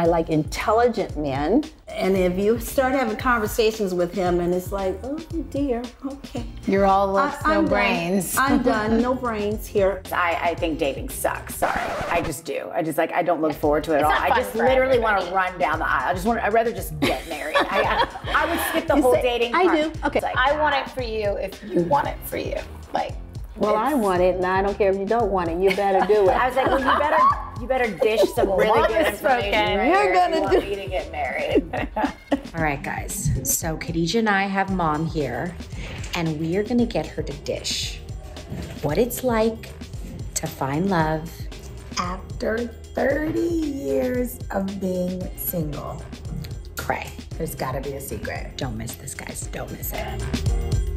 I like intelligent men. And if you start having conversations with him and it's like, oh dear, okay. You're all looks, no brains. I'm done, no brains here. I think dating sucks, sorry. I just do. I don't look forward to it at all. I just literally want to run down the aisle. I'd rather just get married. I would skip the whole dating part. I do, okay. Like, I want it for you if you want it for you. Like, well, I want it, and I don't care if you don't want it. You better do it. I was like, well, you better dish some really good information. You're gonna if you want me to get married. All right, guys. So Khadijah and I have Mom here, and we are gonna get her to dish what it's like to find love after 30 years of being single. Cray. There's gotta be a secret. Don't miss this, guys. Don't miss it.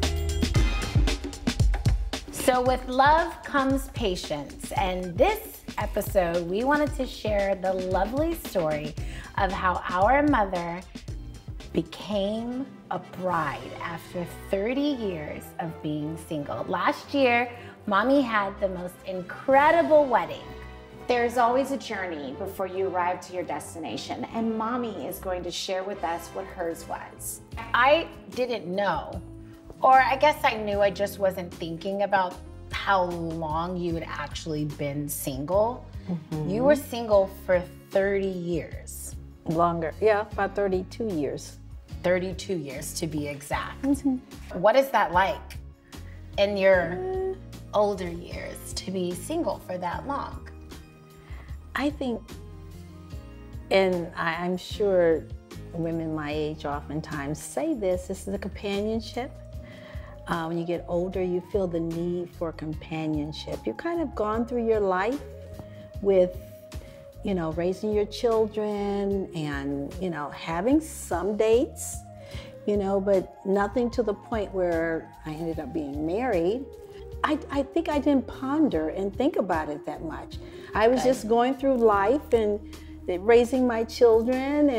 so with love comes patience, and this episode we wanted to share the lovely story of how our mother became a bride after 30 years of being single. Last year, Mommy had the most incredible wedding. There's always a journey before you arrive to your destination, and Mommy is going to share with us what hers was. I didn't know, or I guess I knew, I just wasn't thinking about how long you had actually been single. Mm-hmm. You were single for 30 years. Longer, yeah, about 32 years. 32 years to be exact. Mm-hmm. What is that like in your older years to be single for that long? I think, and I'm sure women my age oftentimes say this is the companionship. When you get older, you feel the need for companionship. You've kind of gone through your life with, you know, raising your children and, you know, having some dates, you know, but nothing to the point where I ended up being married. I think I didn't ponder and think about it that much. I was just going through life and raising my children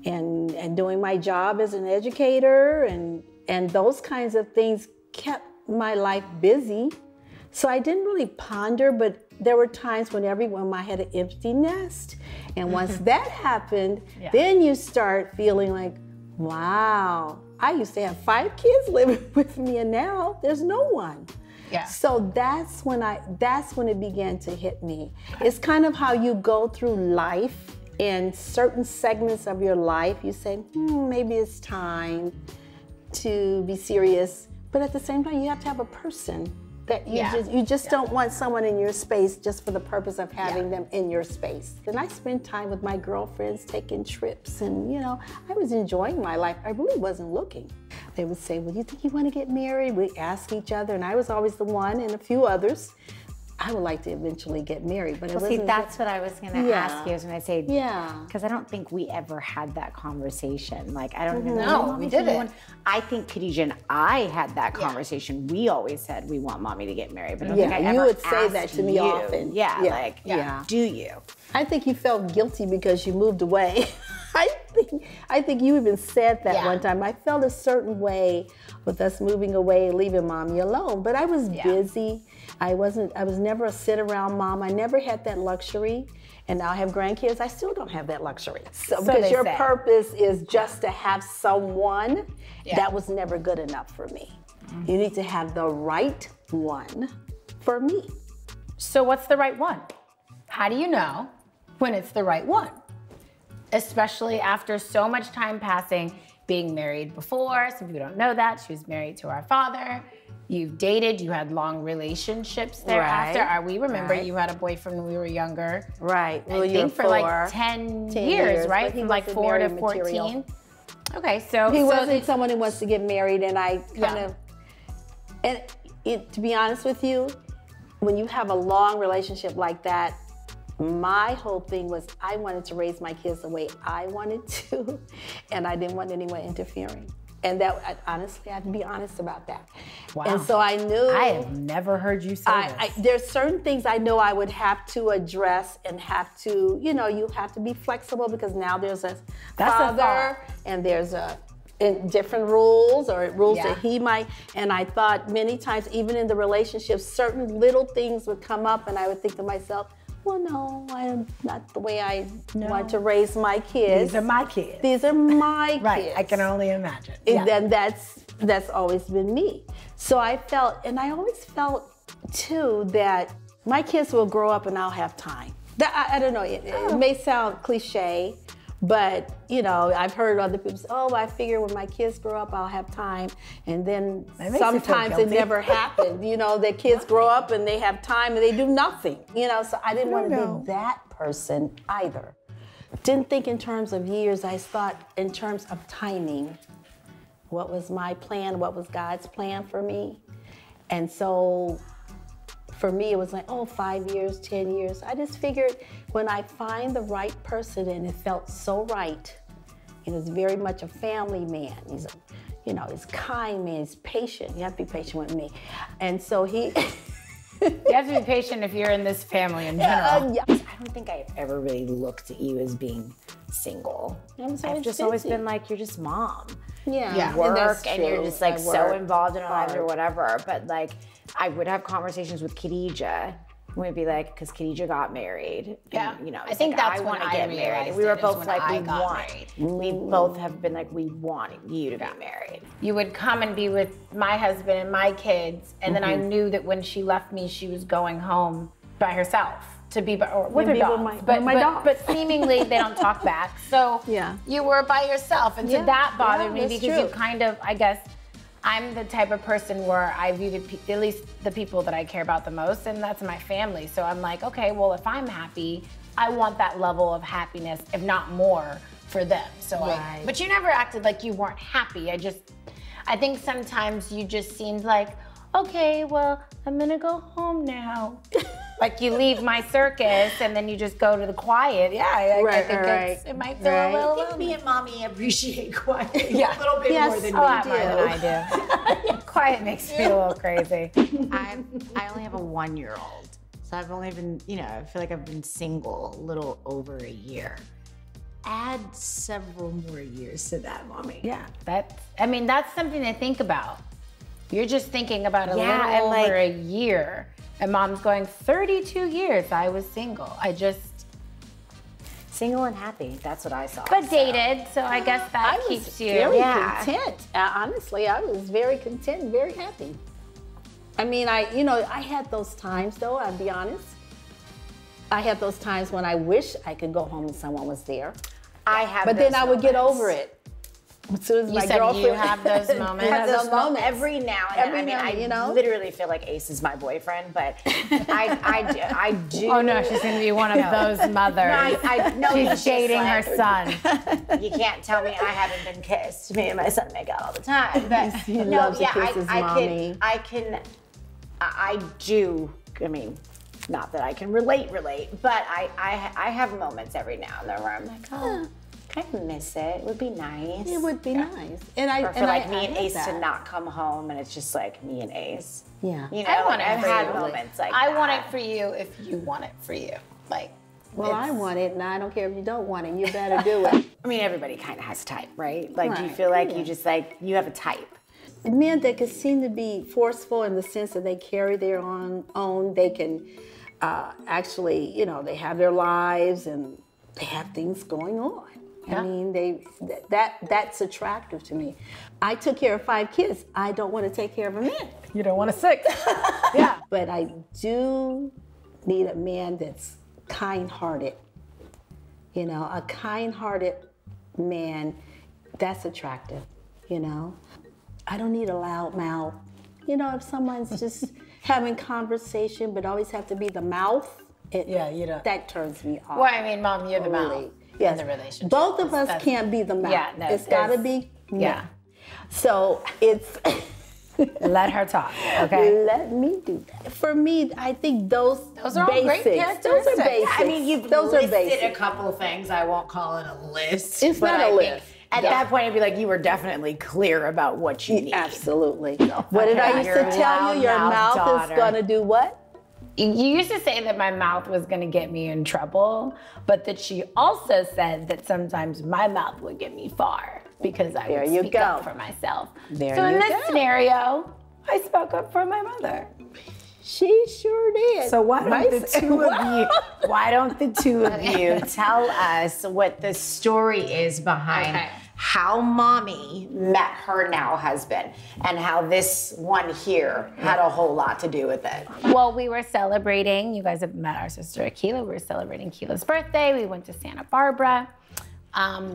and doing my job as an educator, and those kinds of things kept my life busy. So I didn't really ponder, but there were times when I had an empty nest. And once that happened, then you start feeling like, wow, I used to have 5 kids living with me and now there's no one. Yeah. So that's when it began to hit me. It's kind of how you go through life. In certain segments of your life, you say, maybe it's time to be serious. But at the same time, you have to have a person that you just don't want someone in your space just for the purpose of having them in your space. And I spent time with my girlfriends taking trips, and you know, I was enjoying my life. I really wasn't looking. They would say, well, you think you want to get married? We ask each other, and I was always the one, and a few others. I would like to eventually get married, but see, that's what I was going to ask you. I was going to say, because I don't think we ever had that conversation. Like, I don't even know. No, we didn't. I think Khadijah and I had that conversation. We always said we want Mommy to get married, but I don't think I ever you would say that to me you. often. Do you? I think you felt guilty because you moved away. I think you even said that one time. I felt a certain way with us moving away and leaving Mommy alone, but I was busy. I was never a sit around mom. I never had that luxury. And now I have grandkids, I still don't have that luxury. So because your purpose is just to have someone, that was never good enough for me. You need to have the right one for me. So what's the right one? How do you know when it's the right one? Especially after so much time passing, being married before. Some people don't know that. She was married to our father. You've dated, you had long relationships thereafter. We remember you had a boyfriend when we were younger. Right. I think for like 10 years, right? From like 4 to 14. Material. Okay, so he wasn't someone who wants to get married, and I kind of, and to be honest with you, when you have a long relationship like that, my whole thing was I wanted to raise my kids the way I wanted to, and I didn't want anyone interfering. And that, honestly, I have to be honest about that. Wow. And so I knew. I have never heard you say this. There's certain things I know I would have to address and have to, you know, you have to be flexible because now there's a father and there's different rules or rules that he might. And I thought many times, even in the relationship, certain little things would come up and I would think to myself, well, no, I'm not the way I want to raise my kids. These are my kids. These are my Right, kids. I can only imagine. And then that's always been me. So I felt, and I always felt too, that my kids will grow up and I'll have time. I don't know, it may sound cliche, but you know, I've heard other people say, oh, I figure when my kids grow up, I'll have time. And then sometimes it never happened. You know, the kids grow up and they have time and they do nothing. You know, so I didn't want to be that person either. Didn't think in terms of years, I thought in terms of timing. What was my plan? What was God's plan for me? And so for me, it was like, oh, 5 years, 10 years. I just figured when I find the right person, and it felt so right, and he's very much a family man. He's, he's kind man, he's patient. You have to be patient with me. And so he... You have to be patient if you're in this family in general. I don't think I've ever really looked at you as being single. I've just always been like, you're just mom. Yeah. You work and you're just like so involved in our lives or whatever. But like, I would have conversations with Khadijah. We'd be like, because Khadijah got married. Yeah. And, I think like, that's I want when to I get married. realized And we were it, both is like, when we I got want. married. We both have been like, we want you to be married. You would come and be with my husband and my kids, and then I knew that when she left me, she was going home by herself to be with her dogs. But seemingly they don't talk back. So you were by yourself, and so that bothered me because you kind of, I guess, I'm the type of person where I view at least the people that I care about the most, and that's my family. So I'm like, okay, well, if I'm happy, I want that level of happiness, if not more, for them. So but you never acted like you weren't happy. I think sometimes you just seemed like, okay, well, I'm gonna go home now. Like you leave my circus and then you just go to the quiet. Yeah, I think it might feel a little. I think me and mommy appreciate quiet a little bit more than I do. Quiet makes me a little crazy. I only have a 1-year-old, so I've only been, I feel like I've been single a little over a year. Add several more years to that, mommy. Yeah, that's something to think about. You're just thinking about a little over like, a year. And mom's going, 32 years I was single. Single and happy, that's what I saw. But dated, so I guess that keeps you. Very content. Honestly, I was very content and very happy. I mean, I had those times though, I'll be honest. I had those times when I wish I could go home and someone was there. But then I would get over it. As soon as my girlfriend, you have those moments. have those moments every now and then. I literally feel like Ace is my boyfriend, but I do. Oh no, she's gonna be one of those mothers. She's dating her son. You can't tell me I haven't been kissed. Me and my son make out all the time. But he loves to kiss his mommy. I do. I mean, not that I can relate, but I have moments every now and then where I'm like, oh. I miss it. It would be nice. It would be nice. Me and Ace to not come home and it's just like me and Ace. Yeah. I've had moments like that. I want it for you if you want it for you. Well, I want it, and I don't care if you don't want it. You better do it. I mean, everybody kind of has a type, right? Like, do you feel like you just you have a type? Men that can seem to be forceful in the sense that they carry their own, they can actually, they have their lives and they have things going on. I mean, that's attractive to me. I took care of 5 kids. I don't want to take care of a man. You don't want a 6. But I do need a man that's kind-hearted. A kind-hearted man, that's attractive, I don't need a loud mouth. If someone's just having conversation but always have to be the mouth, that turns me off. Well, I mean, Mom, you're the mouth. Yes. In the relationship. Both of us can't be the mouth. Yeah, no, it's got to be me. Yeah. So it's... Let her talk, okay? Let me do that. For me, I think those are all great characteristics. Those are basics. I mean, you've listed a couple of things. I won't call it a list. It's not a list. At that point, I'd be like, you were definitely clear about what you need. Absolutely. What did I used to tell you? Your mouth is going to do what? You used to say that my mouth was going to get me in trouble, but that she also said that sometimes my mouth would get me far because I would speak up for myself. So in this scenario, I spoke up for my mother. She sure did. So why don't the two of you tell us what the story is behind how Mommy met her now husband and how this one here had a whole lot to do with it. Well, we were celebrating, you guys have met our sister Akilah, we were celebrating Akila's birthday. We went to Santa Barbara.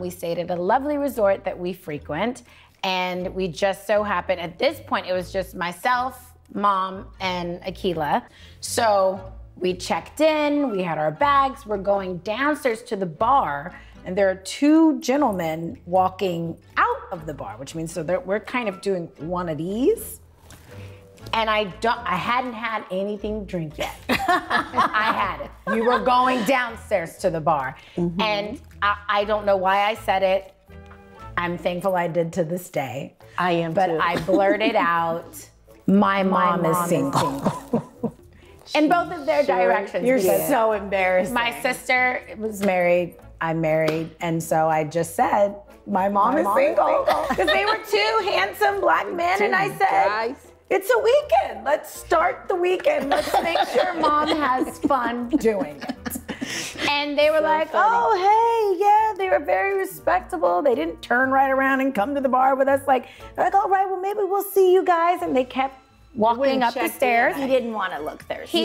We stayed at a lovely resort that we frequent. And we just so happened, at this point, it was just myself, Mom, and Akilah. So we checked in, we had our bags, we're going downstairs to the bar, and there are two gentlemen walking out of the bar, which means we're kind of doing one of these. And I hadn't had anything to drink yet. I had it. We were going downstairs to the bar. And I don't know why I said it. I'm thankful I did to this day. I am but too. I blurted out, my mom is single. In both of their directions. You're so embarrassing. My sister was married, I'm married, and so I just said, my mom is single. Because they were two handsome black men, and I said, it's a weekend. Let's start the weekend. Let's make sure Mom has fun doing it. And they were like, oh, hey, yeah, they were very respectable. They didn't turn right around and come to the bar with us. They're like, all right, well, maybe we'll see you guys. And they kept walking up the stairs. He didn't want to look thirsty.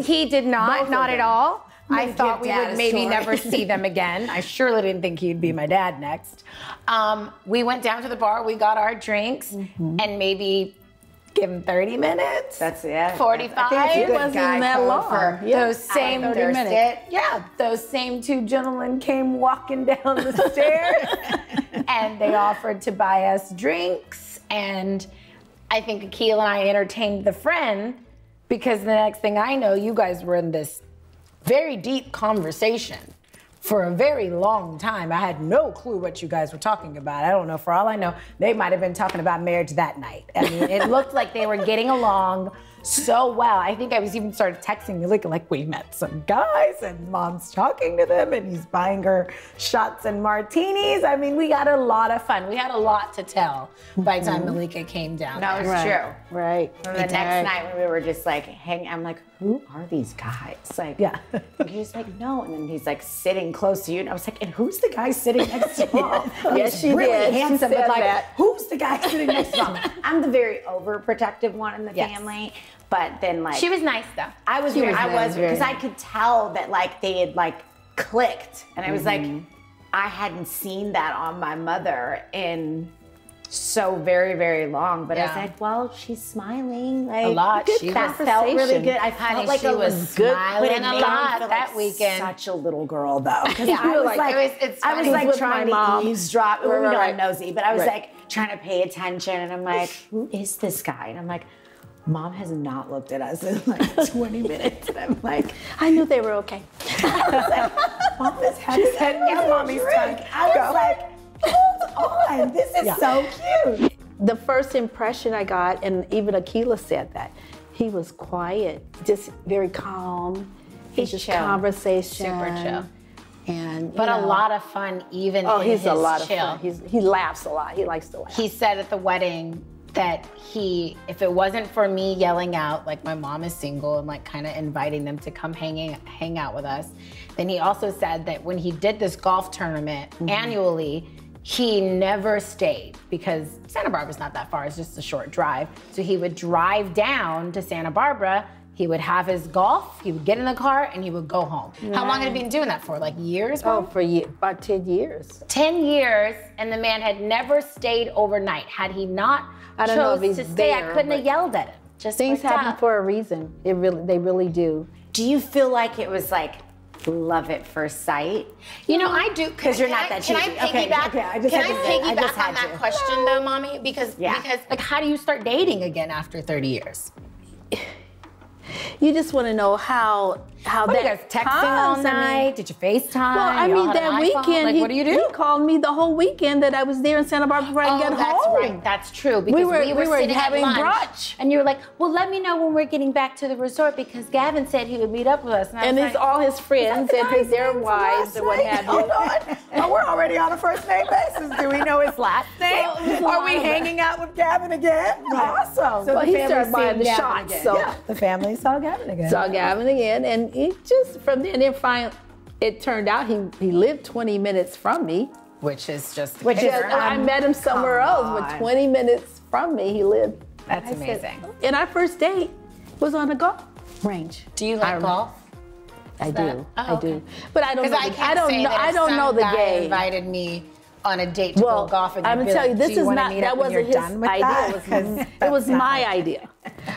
He did not at all. I thought we would maybe never see them again. I surely didn't think he'd be my dad next. We went down to the bar, we got our drinks, and maybe give him 30 minutes. That's 45. It wasn't that long. Those same 30 minutes. Those same two gentlemen came walking down the stairs, and they offered to buy us drinks. And I think Akilah and I entertained the friend, because the next thing I know, you guys were in this very deep conversation for a very long time. I had no clue what you guys were talking about. I don't know, for all I know, they might have been talking about marriage that night. I mean, it looked like they were getting along so well. I think I was even started texting Malika, like, we met some guys and Mom's talking to them and he's buying her shots and martinis. I mean, we had a lot of fun. We had a lot to tell by the time Malika came down. That was true. Right. And the next night when we were just like I'm like, who are these guys? Like, he's like, no. And then he's like sitting close to you. And I was like, and who's the guy sitting next to Mom? Yes, she really did. handsome, She but said like, that. who's the guy sitting next to Mom? I'm the very overprotective one in the family. But then like, She was nice though. I was because I could tell that like they had like clicked. And I was like, I hadn't seen that on my mother in so very, very long. But I was like, well, she's smiling. Like, A lot. That felt really good. I felt like she it was good, smiling but it a made me lot feel that like weekend. Such a little girl though. Yeah, I was like, it's I was funny. like with trying my to mom. eavesdrop. We were Right. nosy, but I was like trying to pay attention. And I'm like, who is this guy? And I'm like, Mom has not looked at us in like 20 minutes. And I'm like, I knew they were okay. Mom is having Mommy's tongue. I was like, hold on, this is so cute. The first impression I got, and even Akilah said that, he was quiet, just very calm. He's just chill. conversation. Super chill. And, But a lot of fun, even in he's his a lot chill. of fun. He laughs a lot. He likes to laugh. He said at the wedding that if it wasn't for me yelling out, like my mom is single, and like kind of inviting them to come hang out with us, then he also said that when he did this golf tournament annually, he never stayed because Santa Barbara's not that far, it's just a short drive. So he would drive down to Santa Barbara, he would have his golf, he would get in the car, and he would go home. How long had he been doing that for? Like years? Oh, for about 10 years. 10 years, and the man had never stayed overnight. Had he not I don't know if chose he's to stay, I there, couldn't have but yelled at him. Just Things like happen that. for a reason. They really do. Do you feel like it was like love at first sight? You know, I do. Because you're not that Can I cheesy. piggyback? Okay, I just can had I to say- I piggyback just had on that to. question though, Mommy? Because like, how do you start dating again after 30 years? You just want to know how What, that you guys texting comes. all night? Did you FaceTime? Well, I Y'all mean, had an that iPhone? weekend, Like, what do you do? he called me the whole weekend that I was there in Santa Barbara before I Oh, get that's home. right. That's true. Because We were sitting having at lunch, brunch. and you were like, "Well, let me know when we're getting back to the resort because Gavin said he would meet up with us." And it's all his friends and their wives and what have you. Hold on. Oh, we're already already on a first name basis. Do we know his last name? Are we hanging out with Gavin again? Awesome. So he started buying the shots. So Yeah, the family saw Gavin again. saw Gavin again, and he just from there. And then finally, it turned out he lived 20 minutes from me. Which is just I met him somewhere else, but 20 minutes from me, he lived. That's amazing. And our first date was on a golf range. Do you like golf? I do. Oh, I do. But I don't know. I don't know the game. Invited me on a date to go golfing. I'm gonna tell you, this is not. That wasn't his idea. It was my idea,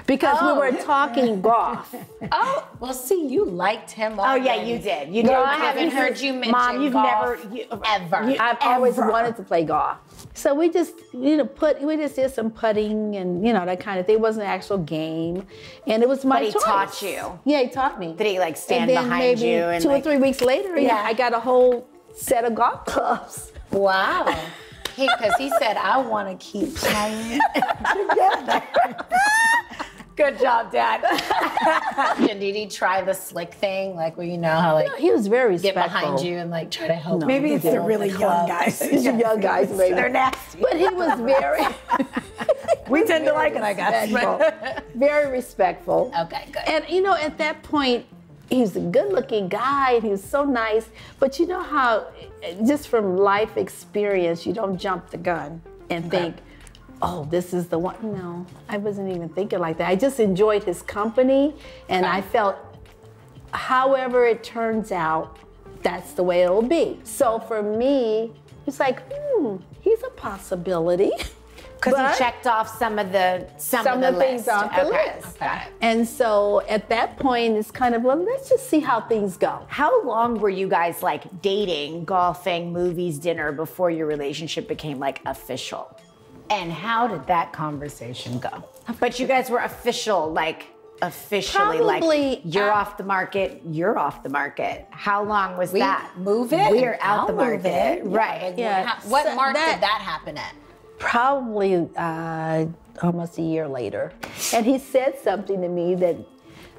because we were talking golf. Oh, well, see, you liked him. Oh yeah, you did. You did. I haven't heard you mention Mom, you've golf ever. I've always wanted to play golf. So we just, we just did some putting and that kind of thing. It wasn't an actual game, and it was my choice. But he taught you. Yeah, he taught me. Did he like stand and then behind maybe you? And 2 or 3 weeks later, I got a whole set of golf clubs. Wow. Because he said, I want to keep playing together. Good job, Dad. And did he try the slick thing? Like, where how he was very get respectful. behind you and like try to help you? Maybe it's the really young guys. It's the young guys, maybe. They're nasty. But he was very... We tend to like it, I guess. Very respectful. Okay, good. And at that point, he's a good-looking guy, and he was so nice. But you know how, just from life experience, you don't jump the gun and think, oh, this is the one. No, I wasn't even thinking like that. I just enjoyed his company, and I felt, however it turns out, that's the way it'll be. So for me, it's like, he's a possibility. Because he checked off some of the things off the list. Okay. And so at that point, it's kind of, let's just see how things go. How long were you guys like dating, golfing, movies, dinner before your relationship became like official? And how did that conversation go? But you guys were officially Probably like, you're off the market, you're off the market. How long was that? Move it. We're out the market. Right. Yeah. What So mark did that happen at? Probably almost a year later. And he said something to me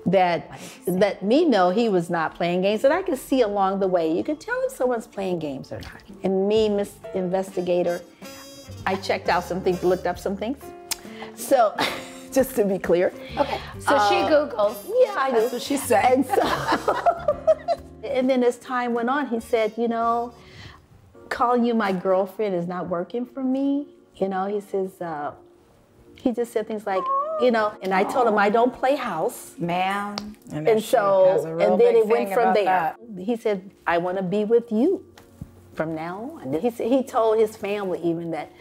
that let me know he was not playing games. And I could see along the way, you can tell if someone's playing games or not. And me, Miss Investigator, I checked out some things, looked up some things. So, just to be clear. Okay, so she Googles. Yeah, I do. That's what she said. And so, and then as time went on, he said, calling you my girlfriend is not working for me. He says, he just said things like, and I told him I don't play house. Ma'am. And so, and then it went from there. He said, I want to be with you from now on. He told his family even that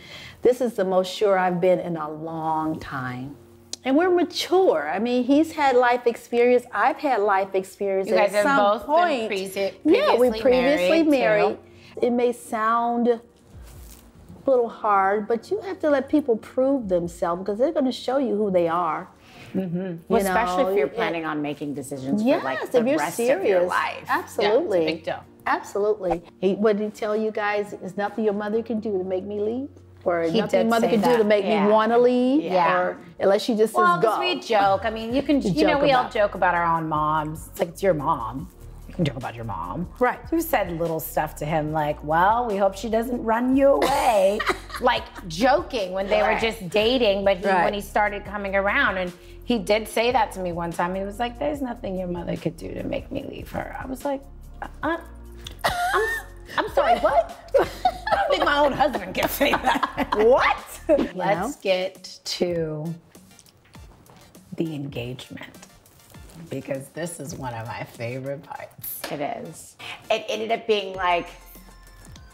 this is the most sure I've been in a long time. And we're mature. I mean, he's had life experience. I've had life experience. You guys at have some both point, been we previously married. Too. It may sound a little hard, but you have to let people prove themselves because they're going to show you who they are. Well, especially if you're planning on making decisions yes, for like the if you're rest serious. of your life. Absolutely. Yeah, it's a big deal. Absolutely. What did he tell you guys? There's nothing your mother can do to make me leave? Or He nothing did your mother say can do to that. make me want to leave? Yeah. Or unless she just Well, says go. because we joke. I mean, you can, we all joke about our own moms. It's like, it's your mom. You can joke about your mom. Right. So we said little stuff to him like, well, we hope she doesn't run you away. Like joking when they were just dating, but when he started coming around, and he did say that to me one time. He was like, there's nothing your mother could do to make me leave her. I was like, I'm sorry, what? I don't think my own husband can say that. What? Let's get to the engagement, because this is one of my favorite parts. It is. It ended up being like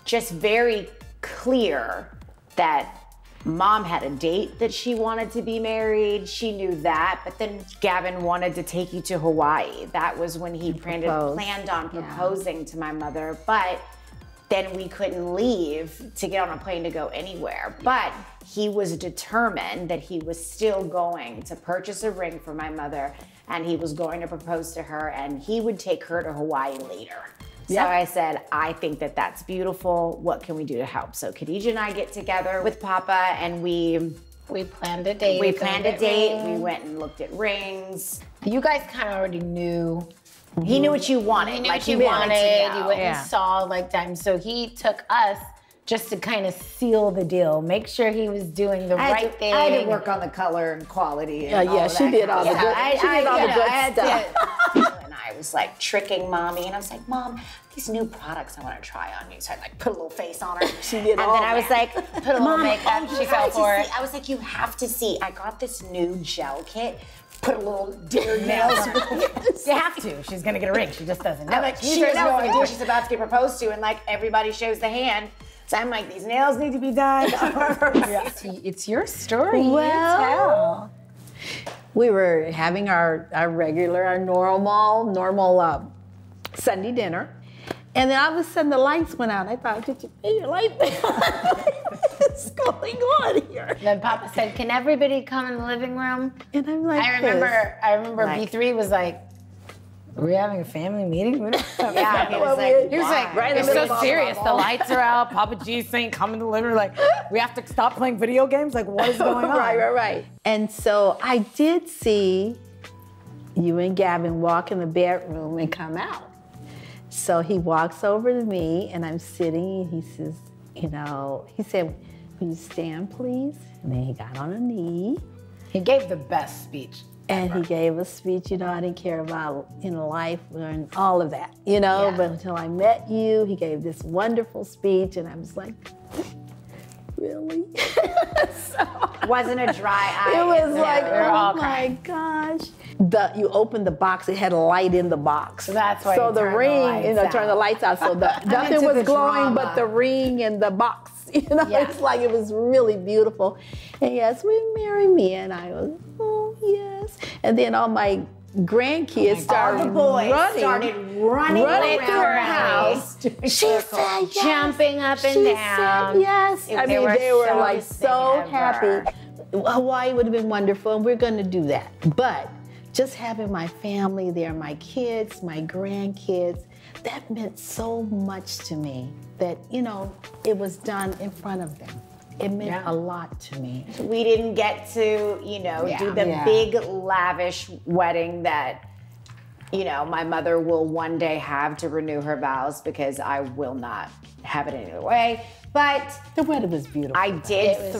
just very clear that Mom had a date that she wanted to be married. She knew that, but then Gavin wanted to take you to Hawaii. That was when he planned on proposing to my mother, but then we couldn't leave to get on a plane to go anywhere. But he was determined that he was still going to purchase a ring for my mother, and he was going to propose to her, and he would take her to Hawaii later. So I said, I think that that's beautiful. What can we do to help? So Khadijah and I get together with Papa, and we planned a date. We planned a date. We went and looked at rings. You guys kind of already knew He knew what you wanted. He knew like what you he wanted. to You know. went and saw like time. So he took us just to kind of seal the deal, make sure he was doing the right thing. I had to work on the color and quality. And all of she that did kind all of the stuff. good. She did all the good stuff. And I was like tricking mommy, and I was like, Mom, these new products I want to try on you. So I like put a little face on her. She did and all then I was that. like, Put a little Mom, makeup. you She fell have to for it. see. I was like, you have to see. I got this new gel kit. Put a little deer nails. You have to. She's gonna get a ring. She just doesn't know. I'm like, she has no idea she's about to get proposed to, and like everybody shows the hand. So I'm like, these nails need to be done. It's your story. Well, we were having our regular, our normal Sunday dinner. And then all of a sudden the lights went out. I thought, did you pay your light bill? What's going on here? Then Papa said, "Can everybody come in the living room?" And I'm like, I remember B3 was like, "Are we having a family meeting?" We don't have Yeah, he was like, right in It's the middle so of serious. The lights are out. Papa G's saying, "Come in the living room." Like, we have to stop playing video games. Like, what is going on? Right. And so I did see you and Gavin walk in the bedroom and come out. So he walks over to me, and I'm sitting, and he says, he said, "Will you stand, please?" And then he got on a knee. He gave the best speech. And he gave a speech, I didn't care about life and all of that, but until I met you, he gave this wonderful speech, and I was like, really? wasn't a dry eye. It was in like, there. oh my gosh. You opened the box, it had a light in the box. So that's why So you the turned the ring, lights out. turned the lights out. So nothing into was the glowing drama. but the ring and the box. It's like it was really beautiful. And yes, will you marry me? And I was, oh yes. And then all my grandkids started All the boys running started running through around her the house. She said yes. Jumping up and She down. said yes. They I mean, were they were so like so ever. happy. Hawaii would have been wonderful, and we're going to do that. But just having my family there, my kids, my grandkids, that meant so much to me that, it was done in front of them. It meant a lot to me. We didn't get to, do the big lavish wedding that, my mother will one day have to renew her vows, because I will not have it any other way. But The wedding was beautiful. I did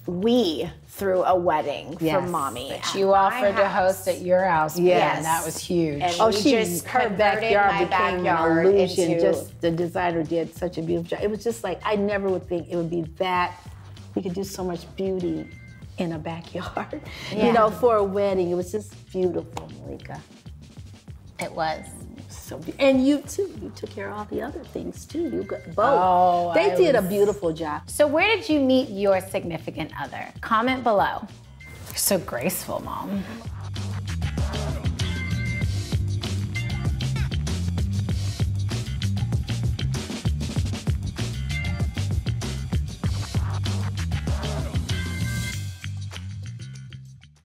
we threw a wedding for mommy. You offered to host at your house. Yes. And that was huge. And Oh, we just her converted backyard my became backyard an illusion. into Just the designer did such a beautiful job. It was just like, I never would think it would be that. We could do so much beauty in a backyard. For a wedding. It was just beautiful, Malika. It was. So and you too. You took care of all the other things too. You got both. Oh, They did a beautiful job. So where did you meet your significant other? Comment below. You're so graceful, Mom.